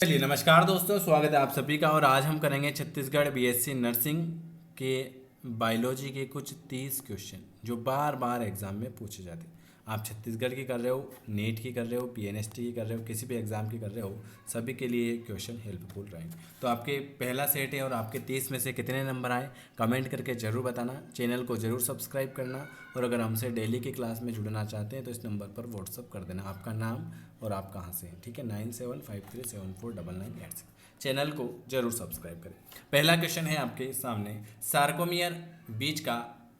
चलिए नमस्कार दोस्तों, स्वागत है आप सभी का। और आज हम करेंगे छत्तीसगढ़ बीएससी नर्सिंग के बायोलॉजी के कुछ 30 क्वेश्चन जो बार बार एग्जाम में पूछे जाते हैं। आप छत्तीसगढ़ की कर रहे हो, नीट की कर रहे हो, पीएनएसटी की कर रहे हो, किसी भी एग्ज़ाम की कर रहे हो, सभी के लिए ये क्वेश्चन हेल्पफुल रहेंगे। तो आपके पहला सेट है और आपके 30 में से कितने नंबर आए कमेंट करके ज़रूर बताना। चैनल को ज़रूर सब्सक्राइब करना और अगर हमसे डेली की क्लास में जुड़ना चाहते हैं तो इस नंबर पर व्हाट्सअप कर देना आपका नाम और आप कहाँ से हैं, ठीक है। 9753749986। चैनल को जरूर सब्सक्राइब करें। पहला क्वेश्चन है आपके सामने, सार्कोमियर बीज का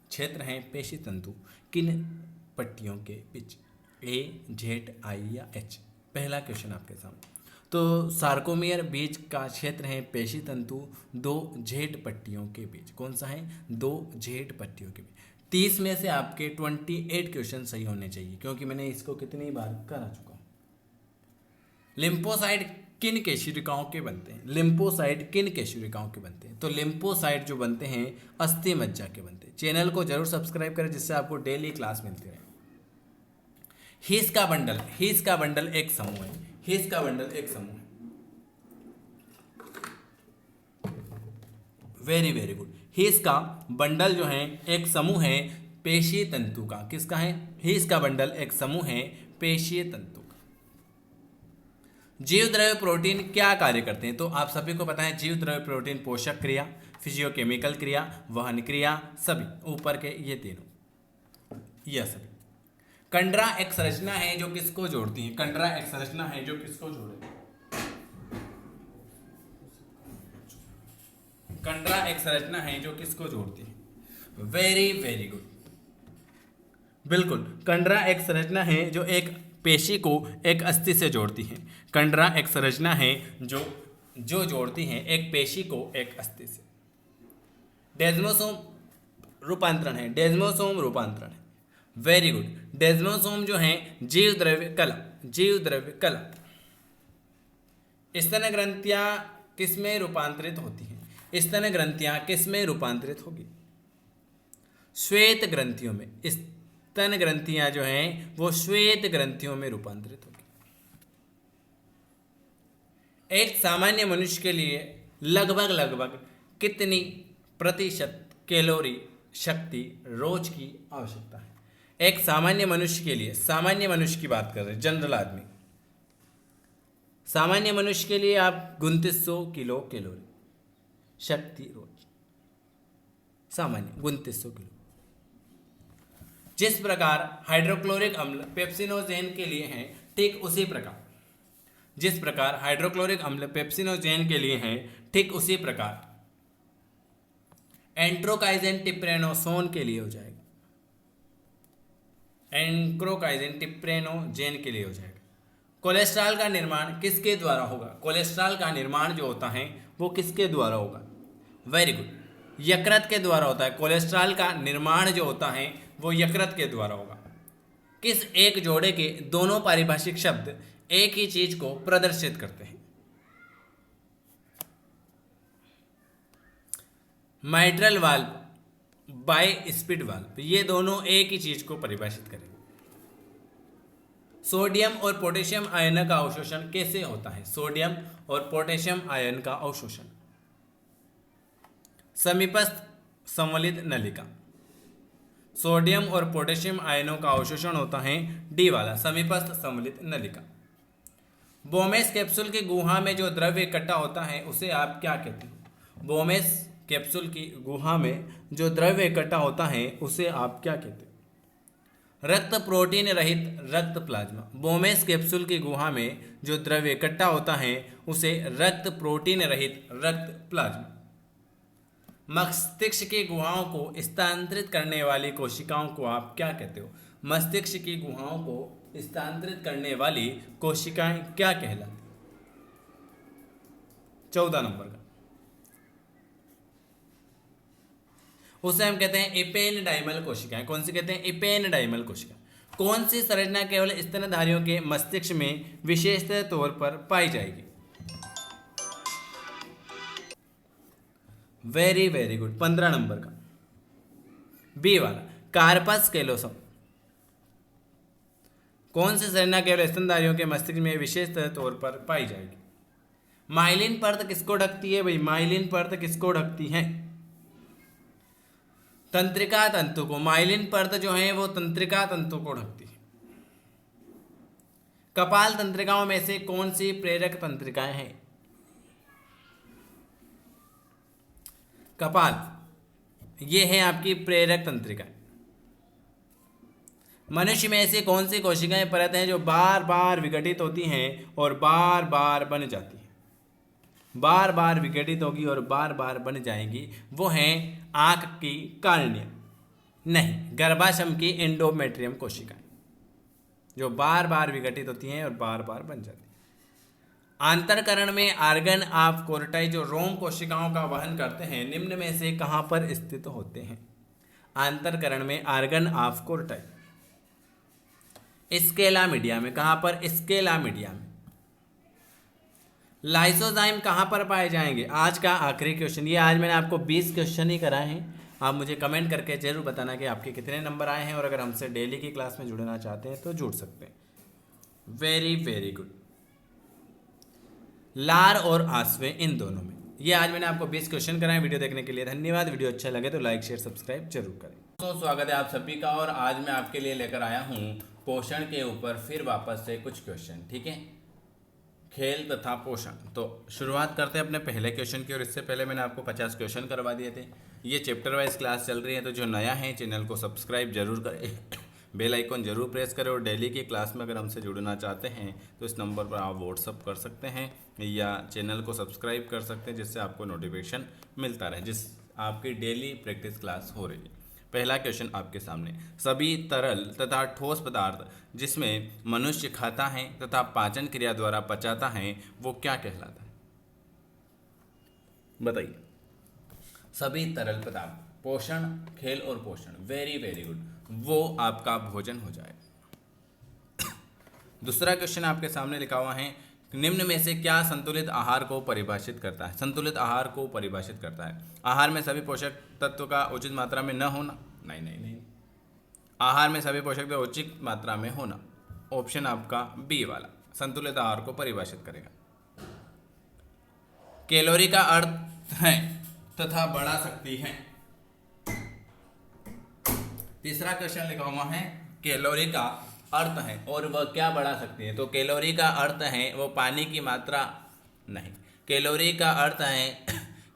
क्षेत्र है पेशी तंतु किन पट्टियों के बीच, ए, जेड, आई या एच। पहला क्वेश्चन आपके सामने। तो सार्कोमियर बीज का क्षेत्र है पेशी तंतु दो जेड पट्टियों के बीच। कौन सा है? दो जेड पट्टियों के बीच। 30 में से आपके 28 क्वेश्चन सही होने चाहिए क्योंकि मैंने इसको कितनी बार करा चुका हूँ। लिम्फोसाइट किन केशिकाओं के बनते हैं? लिम्फोसाइट किन केशिकाओं के बनते हैं? तो लिम्फोसाइट जो बनते हैं अस्थि मज्जा के बनते हैं। चैनल को जरूर सब्सक्राइब करें जिससे आपको डेली क्लास मिलती रहे। हीस का बंडल, हीस का बंडल एक समूह है। हीस का बंडल एक समूह है। Very very good. हीस का बंडल जो है एक समूह है पेशीय तंतु का। किसका है? हीस का बंडल एक समूह है पेशीय तंतु का। जीव द्रव्य प्रोटीन क्या कार्य करते हैं? तो आप सभी को पता है जीव द्रव्य प्रोटीन पोषक क्रिया, फिजियोकेमिकल क्रिया, वहन क्रिया, सभी ऊपर के ये तीनों, यह सभी। कंडरा एक संरचना है जो किसको जोड़ती है? कंडरा एक संरचना है जो किसको जोड़े? कंडरा एक संरचना है जो किसको जोड़ती है? वेरी वेरी गुड, बिल्कुल। कंडरा एक संरचना है जो एक पेशी को एक अस्थि से जोड़ती है। कंडरा एक संरचना है जो जोड़ती है एक पेशी को एक अस्थि से। डेस्मोसोम रूपांतरण है। डेस्मोसोम रूपांतरण है। Very good. डेस्मोसोम जो है जीव द्रव्य कला, जीव द्रव्य कला। स्तन ग्रंथियां किसमें रूपांतरित होती हैं? स्तन ग्रंथियां किसमें रूपांतरित होगी? श्वेत ग्रंथियों में। स्तन ग्रंथियां जो हैं वो श्वेत ग्रंथियों में रूपांतरित होगी। एक सामान्य मनुष्य के लिए लगभग लगभग कितनी प्रतिशत कैलोरी शक्ति रोज की आवश्यकता है? एक सामान्य मनुष्य के लिए, सामान्य मनुष्य की बात कर रहे हैं, जनरल आदमी, सामान्य मनुष्य के लिए आप 2900 किलो कैलोरी शक्ति रोज, सामान्य 2900 किलो। जिस प्रकार हाइड्रोक्लोरिक अम्ल पेप्सिनोजेन के लिए है, ठीक उसी प्रकार, जिस प्रकार हाइड्रोक्लोरिक अम्ल पेप्सिनोजेन के लिए है, ठीक उसी प्रकार एंट्रोकाइजिन टिप्रेनोसोन के लिए हो जाएगा। एंट्रोकाइजिन टिप्रेनोजेन के लिए हो जाएगा। कोलेस्ट्रॉल का निर्माण किसके द्वारा होगा? कोलेस्ट्रॉल का निर्माण जो होता है वो किसके द्वारा होगा? वेरी गुड, यकृत के द्वारा होता है। कोलेस्ट्रॉल का निर्माण जो होता है वो यकृत के द्वारा होगा। किस एक जोड़े के दोनों पारिभाषिक शब्द एक ही चीज को प्रदर्शित करते हैं? माइट्रल वाल्व, बाइस्पिड वाल्व, ये दोनों एक ही चीज को परिभाषित करेंगे। सोडियम और पोटेशियम आयन का अवशोषण कैसे होता है? सोडियम और पोटेशियम आयन का अवशोषण समीपस्थ संवलित नलिका। सोडियम और पोटेशियम आयनों का अवशोषण होता है डी वाला, समीपस्थ संवलित नलिका। बोमेस कैप्सूल की गुहा में जो द्रव्य इकट्ठा होता है उसे आप क्या कहते हो? बोमेस कैप्सूल की गुहा में जो द्रव्य इकट्ठा होता है उसे आप क्या कहते हो? रक्त प्रोटीन रहित रक्त प्लाज्मा। बोमेस कैप्सूल की गुहा में जो द्रव्य इकट्ठा होता है उसे रक्त प्रोटीन रहित रक्त प्लाज्मा। मस्तिष्क की गुहाओं को स्थानांतरित करने वाली कोशिकाओं को आप क्या कहते हो? मस्तिष्क की गुहाओं को स्थानांतरित करने वाली कोशिकाएं क्या कहलाती? 14 नंबर का, उसे हम कहते हैं इपेनडाइमल कोशिकाएं। कौन सी कहते हैं? इपेनडाइमल कोशिका। कौन सी संरचना केवल स्तनधारियों के मस्तिष्क में विशेष तौर पर पाई जाएगी? वेरी वेरी गुड, 15 नंबर का, बी वाला, कार्पस कैलोसम। कौन सी संरचना केवल स्तनधारियों के मस्तिष्क में विशेष तौर पर पाई जाएगी? माइलिन परत किसको ढकती है भाई? माइलिन परत किसको ढकती है? तंत्रिका तंतु को। माइलिन परत जो है वो तंत्रिका तंतु को ढकती है। कपाल तंत्रिकाओं में से कौन सी प्रेरक तंत्रिकाएं हैं? कपाल, ये है आपकी प्रेरक तंत्रिका। मनुष्य में ऐसी कौन सी कोशिकाएं परत हैं जो बार बार विघटित होती हैं और बार बार बन जाती हैं? बार बार विघटित होगी और बार बार बन जाएगी, वो हैं आंख की कार्निया, नहीं, गर्भाशय की एंडोमेट्रियम कोशिकाएं, जो बार बार विघटित होती हैं और बार बार बन जाती हैं। आंतरकरण में आर्गन ऑफ कोर्टाई जो रोम कोशिकाओं का वहन करते हैं, निम्न में से कहां पर स्थित होते हैं? आंतरकरण में आर्गन ऑफ कोर्टाई स्केला मीडिया में। कहां पर? स्केला मीडिया में। लाइसोजाइम कहां पर पाए जाएंगे? आज का आखिरी क्वेश्चन। ये आज मैंने आपको 20 क्वेश्चन ही कराए हैं। आप मुझे कमेंट करके जरूर बताना कि आपके कितने नंबर आए हैं, और अगर हमसे डेली की क्लास में जुड़ना चाहते हैं तो जुड़ सकते हैं। Very very good. लार और आसवे, इन दोनों में। ये आज मैंने आपको 20 क्वेश्चन कराए। वीडियो देखने के लिए धन्यवाद। वीडियो अच्छा लगे तो लाइक शेयर सब्सक्राइब जरूर करें। तो स्वागत है आप सभी का, और आज मैं आपके लिए लेकर आया हूँ पोषण के ऊपर फिर वापस से कुछ क्वेश्चन। ठीक है, खेल तथा पोषण। तो शुरुआत करते हैं अपने पहले क्वेश्चन की, और इससे पहले मैंने आपको 50 क्वेश्चन करवा दिए थे। ये चैप्टर वाइज क्लास चल रही है, तो जो नया है चैनल को सब्सक्राइब जरूर करें, बेल आइकन जरूर प्रेस करें, और डेली की क्लास में अगर हमसे जुड़ना चाहते हैं तो इस नंबर पर आप व्हाट्सअप कर सकते हैं या चैनल को सब्सक्राइब कर सकते हैं, जिससे आपको नोटिफिकेशन मिलता रहे, जिस आपकी डेली प्रैक्टिस क्लास हो रही है। पहला क्वेश्चन आपके सामने, सभी तरल तथा ठोस पदार्थ जिसमें मनुष्य खाता है तथा पाचन क्रिया द्वारा पचाता है, वो क्या कहलाता है? बताइए। सभी तरल पदार्थ, पोषण, खेल और पोषण, वेरी वेरी गुड, वो आपका भोजन हो जाएगा। दूसरा क्वेश्चन आपके सामने लिखा हुआ है, निम्न में से क्या संतुलित आहार को परिभाषित करता है? संतुलित आहार को परिभाषित करता है, आहार में सभी पोषक तत्व का उचित मात्रा में न होना। नहीं नहीं नहीं, आहार में सभी पोषक तत्व उचित मात्रा में होना। ऑप्शन आपका बी वाला संतुलित आहार को परिभाषित करेगा। कैलोरी का अर्थ है तथा बढ़ा सकती है। तीसरा क्वेश्चन लिखा हुआ है, कैलोरी का अर्थ है और वह क्या बढ़ा सकती है? तो कैलोरी का अर्थ है वो पानी की मात्रा, नहीं, कैलोरी का अर्थ है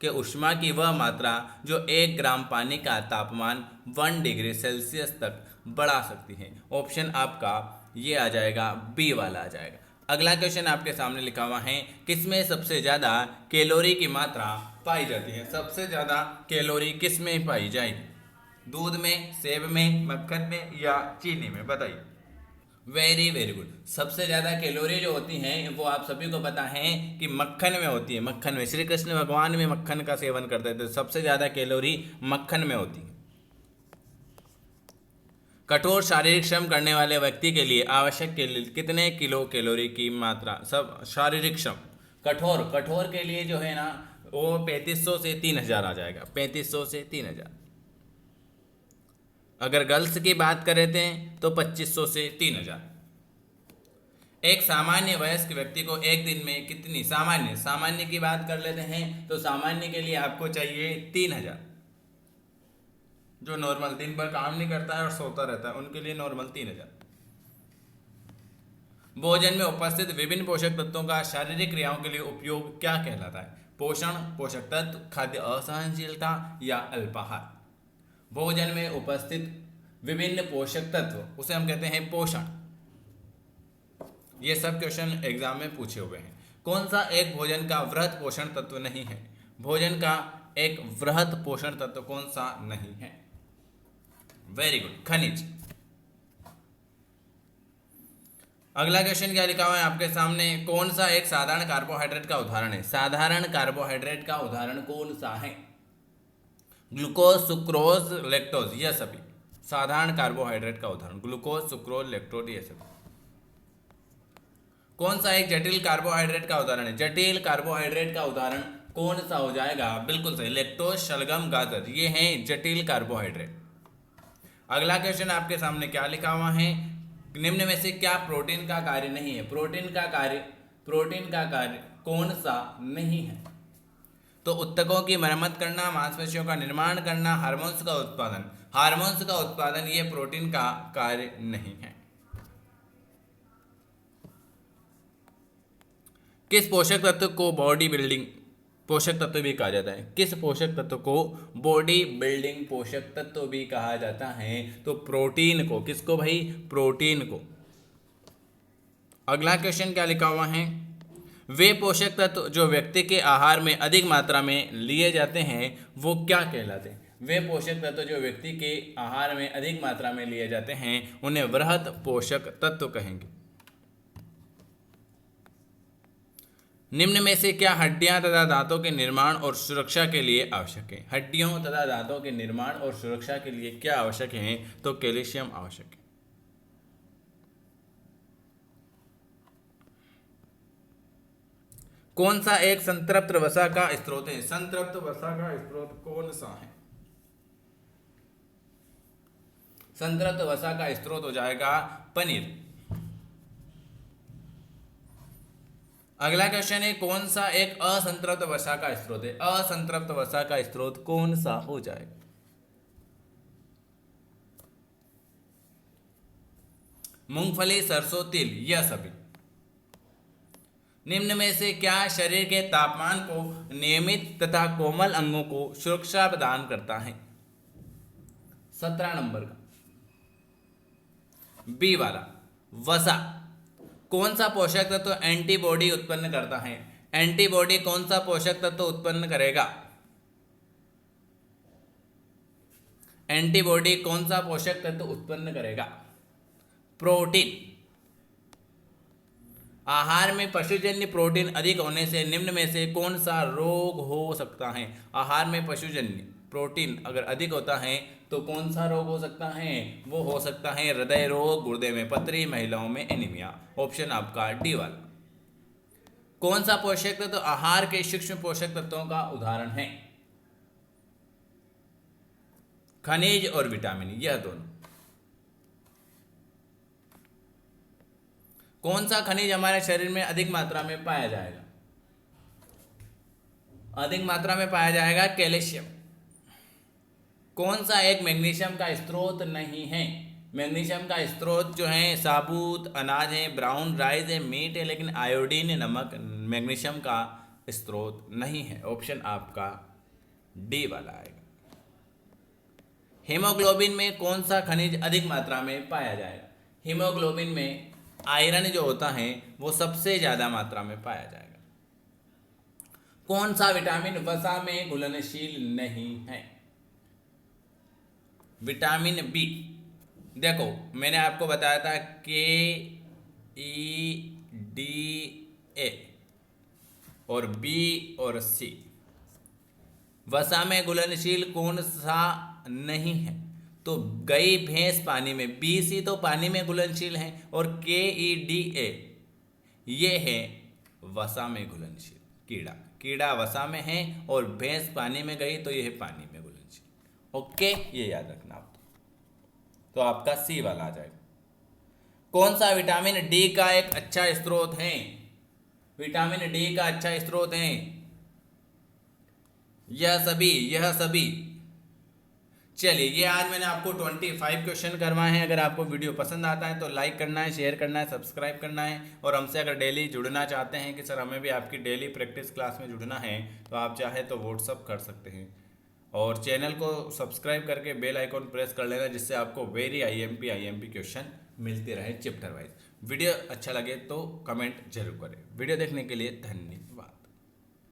कि ऊष्मा की वह मात्रा जो 1 ग्राम पानी का तापमान 1 डिग्री सेल्सियस तक बढ़ा सकती है। ऑप्शन आपका ये आ जाएगा, बी वाला आ जाएगा। अगला क्वेश्चन आपके सामने लिखा हुआ है, किसमें सबसे ज़्यादा कैलोरी की मात्रा पाई जाती है? सबसे ज़्यादा कैलोरी किसमें पाई जाएगी? दूध में, सेब में, मक्खन में या चीनी में? बताइए। वेरी वेरी गुड, सबसे ज़्यादा कैलोरी जो होती हैं वो आप सभी को पता है कि मक्खन में होती है। मक्खन में, श्री कृष्ण भगवान में मक्खन का सेवन करते थे, तो सबसे ज़्यादा कैलोरी मक्खन में होती है। कठोर शारीरिक श्रम करने वाले व्यक्ति के लिए आवश्यक कितने किलो कैलोरी की मात्रा? सब शारीरिक श्रम, कठोर के लिए जो है ना वो 3500 से 3000 आ जाएगा, 3500 से 3000। अगर गर्ल्स की बात करें थे तो 2500 से 3000। एक सामान्य वयस्क व्यक्ति को एक दिन में कितनी, सामान्य की बात कर लेते हैं तो सामान्य के लिए आपको चाहिए 3000। जो नॉर्मल दिन भर काम नहीं करता है और सोता रहता है, उनके लिए नॉर्मल 3000। भोजन में उपस्थित विभिन्न पोषक तत्वों का शारीरिक क्रियाओं के लिए उपयोग क्या कहलाता है? पोषण, पोषक तत्व, खाद्य असहनशीलता या अल्पाहार? भोजन में उपस्थित विभिन्न पोषक तत्व, उसे हम कहते हैं पोषण। ये सब क्वेश्चन एग्जाम में पूछे हुए हैं। कौन सा एक भोजन का वृहत पोषण तत्व नहीं है? भोजन का एक वृहत पोषण तत्व कौन सा नहीं है? वेरी गुड, खनिज। अगला क्वेश्चन क्या लिखा हुआ है आपके सामने, कौन सा एक साधारण कार्बोहाइड्रेट का उदाहरण है? साधारण कार्बोहाइड्रेट का उदाहरण कौन सा है? ग्लूकोज, सुक्रोज, लैक्टोज, यह सभी साधारण कार्बोहाइड्रेट का उदाहरण, ग्लूकोज, सुक्रोज, लैक्टोज, ये सभी। कौन सा एक जटिल कार्बोहाइड्रेट का उदाहरण है? जटिल कार्बोहाइड्रेट का उदाहरण कौन सा हो जाएगा? बिल्कुल सही, लैक्टोज, शलगम, गाजर, ये हैं जटिल कार्बोहाइड्रेट। अगला क्वेश्चन आपके सामने क्या लिखा हुआ है, निम्न में से क्या प्रोटीन का कार्य नहीं है? प्रोटीन का कार्य कौन सा नहीं है? तो ऊतकों की मरम्मत करना, मांसपेशियों का निर्माण करना, हार्मोन्स का उत्पादन। हार्मोन्स का उत्पादन ये प्रोटीन का कार्य नहीं है। किस पोषक तत्व को बॉडी बिल्डिंग पोषक तत्व भी कहा जाता है? किस पोषक तत्व को बॉडी बिल्डिंग पोषक तत्व भी कहा जाता है? तो प्रोटीन को। किसको भाई? प्रोटीन को। अगला क्वेश्चन क्या लिखा हुआ है? वे पोषक तत्व जो व्यक्ति के आहार में अधिक मात्रा में लिए जाते हैं वो क्या कहलाते हैं? वे पोषक तत्व जो व्यक्ति के आहार में अधिक मात्रा में लिए जाते हैं उन्हें वृहत पोषक तत्व कहेंगे। निम्न में से क्या हड्डियां तथा दांतों के निर्माण और सुरक्षा के लिए आवश्यक है? हड्डियों तथा दांतों के निर्माण और सुरक्षा के लिए क्या आवश्यक है? तो कैल्शियम आवश्यक है। कौन सा एक संतृप्त वसा का स्रोत है? संतृप्त वसा का स्रोत कौन सा है? संतृप्त वसा का स्रोत हो जाएगा पनीर। अगला क्वेश्चन है, कौन सा एक असंतृप्त वसा का स्रोत है? असंतृप्त वसा का स्रोत कौन सा हो जाएगा? मूंगफली, सरसों, तिल, यह सभी। निम्न में से क्या शरीर के तापमान को नियमित तथा कोमल अंगों को सुरक्षा प्रदान करता है? 17 नंबर का बी वाला वसा। कौन सा पोषक तत्व एंटीबॉडी उत्पन्न करता है? एंटीबॉडी कौन सा पोषक तत्व उत्पन्न करेगा? एंटीबॉडी कौन सा पोषक तत्व उत्पन्न करेगा? प्रोटीन। आहार में पशुजन्य प्रोटीन अधिक होने से निम्न में से कौन सा रोग हो सकता है? आहार में पशुजन्य प्रोटीन अगर अधिक होता है तो कौन सा रोग हो सकता है? वो हो सकता है हृदय रोग, गुर्दे में पथरी, महिलाओं में एनीमिया। ऑप्शन आपका डी वाला। कौन सा पोषक तत्व आहार के सूक्ष्म पोषक तत्वों का उदाहरण है? खनिज और विटामिन, यह दोनों। कौन सा खनिज हमारे शरीर में अधिक मात्रा में पाया जाएगा? अधिक मात्रा में पाया जाएगा कैल्शियम। कौन सा एक मैग्नीशियम का स्रोत नहीं है? मैग्नीशियम का स्रोत जो है साबुत अनाज है, ब्राउन राइस है, मीट है, लेकिन आयोडीन नमक मैग्नीशियम का स्रोत नहीं है। ऑप्शन आपका डी वाला आएगा। हीमोग्लोबिन में कौन सा खनिज अधिक मात्रा में पाया जाएगा? हीमोग्लोबिन में आयरन जो होता है वो सबसे ज्यादा मात्रा में पाया जाएगा। कौन सा विटामिन वसा में घुलनशील नहीं है? Vitamin B. देखो मैंने आपको बताया था KEDA और बी और सी। वसा में घुलनशील कौन सा नहीं है? तो गई भैंस पानी में, BC तो पानी में घुलनशील है और KEDA ये है वसा में घुलनशील। कीड़ा, कीड़ा वसा में है और भैंस पानी में गई तो ये है पानी में घुलनशील। ओके, ये याद रखना आप। तो आपका सी वाला आ जाएगा। कौन सा विटामिन डी का एक अच्छा स्रोत है? विटामिन डी का अच्छा स्रोत है यह सभी। चलिए, ये आज मैंने आपको 25 क्वेश्चन करवाए हैं। अगर आपको वीडियो पसंद आता है तो लाइक करना है, शेयर करना है, सब्सक्राइब करना है। और हमसे अगर डेली जुड़ना चाहते हैं कि सर हमें भी आपकी डेली प्रैक्टिस क्लास में जुड़ना है तो आप चाहे तो व्हाट्सअप कर सकते हैं। और चैनल को सब्सक्राइब करके बेल आइकॉन प्रेस कर लेना, जिससे आपको वेरी IMP क्वेश्चन मिलते रहे चैप्टर वाइज। वीडियो अच्छा लगे तो कमेंट जरूर करें। वीडियो देखने के लिए धन्यवाद।